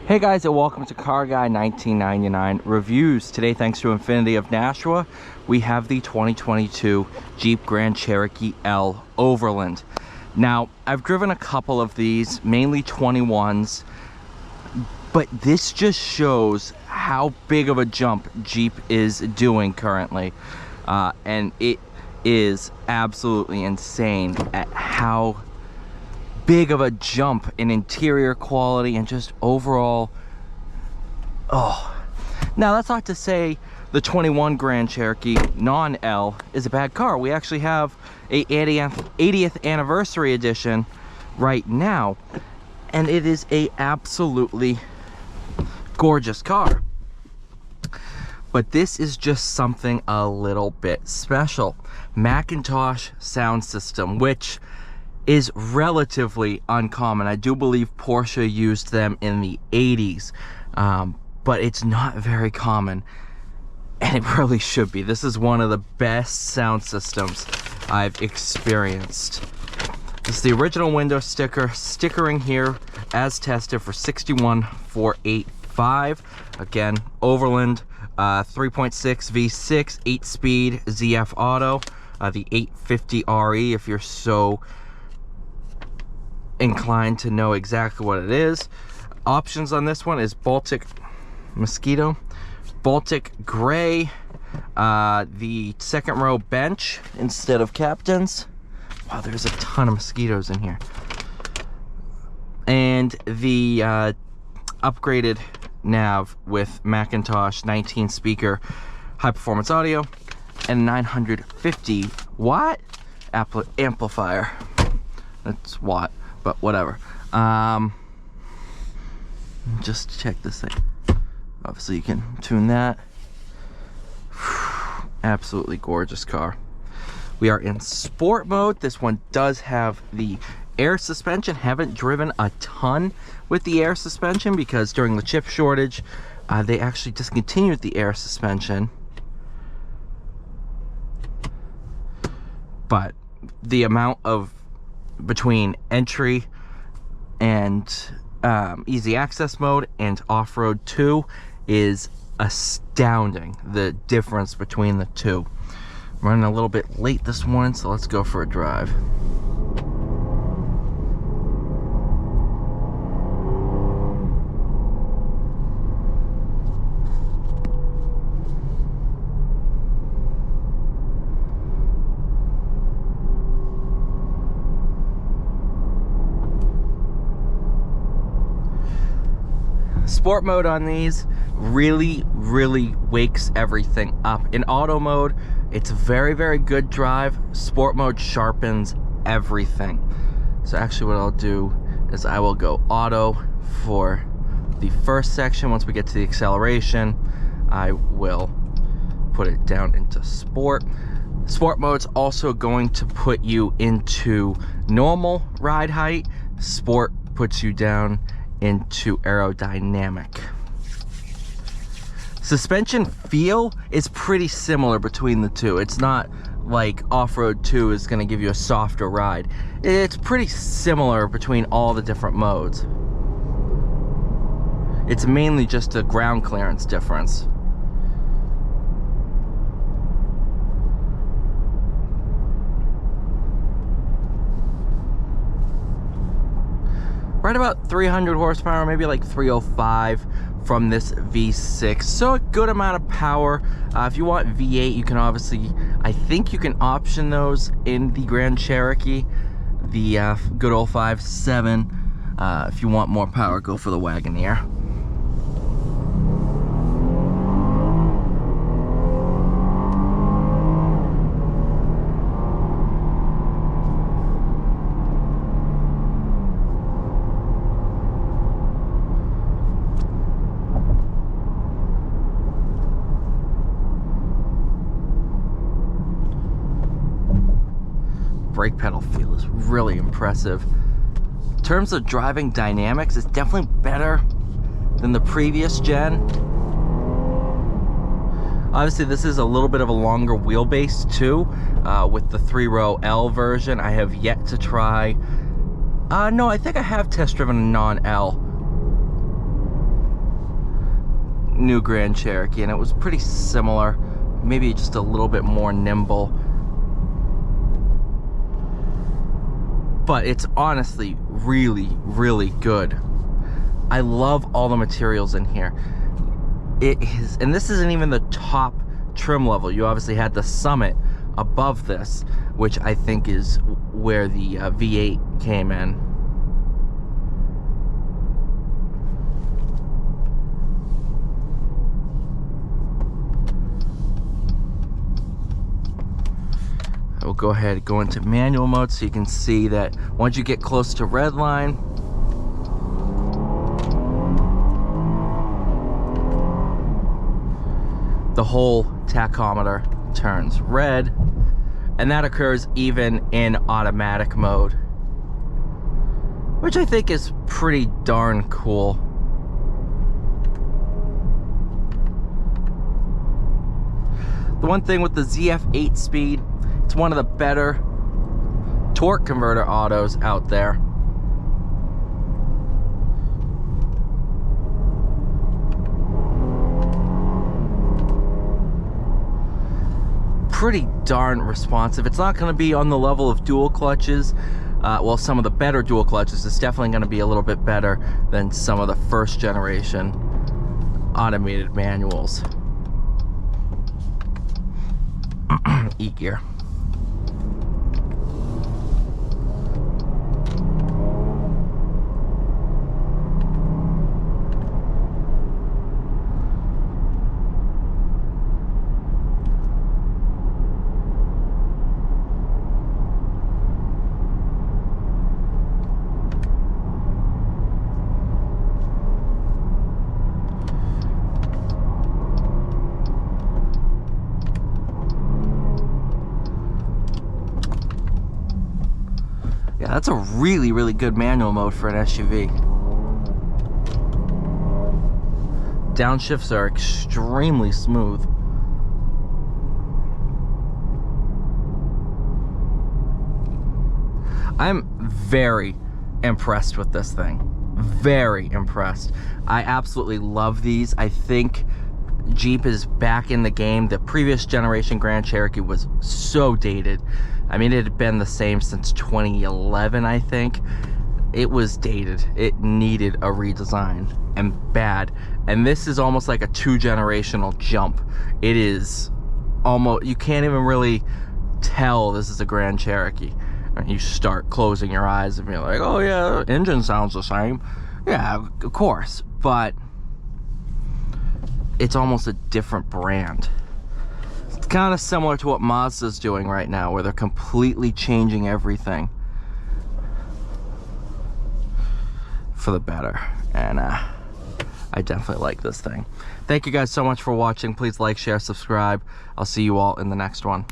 Hey guys, and welcome to Car Guy 1999 Reviews. Today, thanks to Infinity of Nashua, we have the 2022 Jeep Grand Cherokee L Overland. Now, I've driven a couple of these, mainly 21s, but this just shows how big of a jump Jeep is doing currently. And it is absolutely insane at how big of a jump in interior quality and just overall. Now that's not to say the 21 Grand Cherokee non-L is a bad car. We actually have a 80th anniversary edition right now, and it is a absolutely gorgeous car. But this is just something a little bit special. Macintosh sound system, which is relatively uncommon. I do believe Porsche used them in the 80s, but it's not very common, and it really should be. This is one of the best sound systems I've experienced. This is the original window stickering here as tested for $61,485. Again, Overland 3.6 V6 8-speed ZF Auto, the 850RE if you're so inclined to know exactly what it is. Options on this one is Baltic Mosquito, Baltic Gray, the second row bench instead of captains. Wow, there's a ton of mosquitoes in here. And the upgraded nav with Macintosh 19 speaker high performance audio and 950 watt amplifier. That's watt, but whatever. Just check this thing. Obviously you can tune that. Absolutely gorgeous car. We are in sport mode. This one does have the air suspension. Haven't driven a ton with the air suspension because during the chip shortage they actually discontinued the air suspension. But the amount of between entry and easy access mode and off-road 2 is astounding, the difference between the two. I'm running a little bit late this morning, so let's go for a drive. Sport mode on these really wakes everything up. In auto mode, it's a very good drive. Sport mode sharpens everything. So actually what I'll do is I will go auto for the first section. Once we get to the acceleration, I will put it down into sport. Sport mode's also going to put you into normal ride height. Sport puts you down into aerodynamic. Suspension feel is pretty similar between the two. It's not like off-road 2 is going to give you a softer ride. It's pretty similar between all the different modes. It's mainly just a ground clearance difference. Right about 300 horsepower, maybe like 305 from this V6. So a good amount of power. If you want V8, you can obviously, I think you can option those in the Grand Cherokee. The good old 5.7. If you want more power, go for the Wagoneer. Brake pedal feel is really impressive. In terms of driving dynamics, it's definitely better than the previous gen. Obviously this is a little bit of a longer wheelbase too, with the 3-row L version. I have yet to try, no, I think I have test driven a non-L. new Grand Cherokee, and it was pretty similar, maybe just a little bit more nimble. But it's honestly really, really good. I love all the materials in here. It is, and this isn't even the top trim level. You obviously had the Summit above this, which I think is where the V8 came in. I will go ahead and go into manual mode so you can see that once you get close to red line, the whole tachometer turns red, and that occurs even in automatic mode, which I think is pretty darn cool. The one thing with the ZF 8-speed, it's one of the better torque converter autos out there. Pretty darn responsive. It's not going to be on the level of dual clutches. Well, some of the better dual clutches. It's definitely going to be a little bit better than some of the first generation automated manuals. E-gear. Yeah, that's a really, really good manual mode for an SUV. Downshifts are extremely smooth. I'm very impressed with this thing. Very impressed. I absolutely love these. I think Jeep is back in the game. The previous generation Grand Cherokee was so dated. I mean, it had been the same since 2011, I think. It was dated. It needed a redesign, and bad. And this is almost like a 2-generational jump. It is almost, you can't even really tell this is a Grand Cherokee. You start closing your eyes and be like, oh yeah, the engine sounds the same. Yeah, of course, but it's almost a different brand. It's kind of similar to what Mazda's doing right now, where they're completely changing everything for the better. And I definitely like this thing. Thank you guys so much for watching. Please like, share, subscribe. I'll see you all in the next one.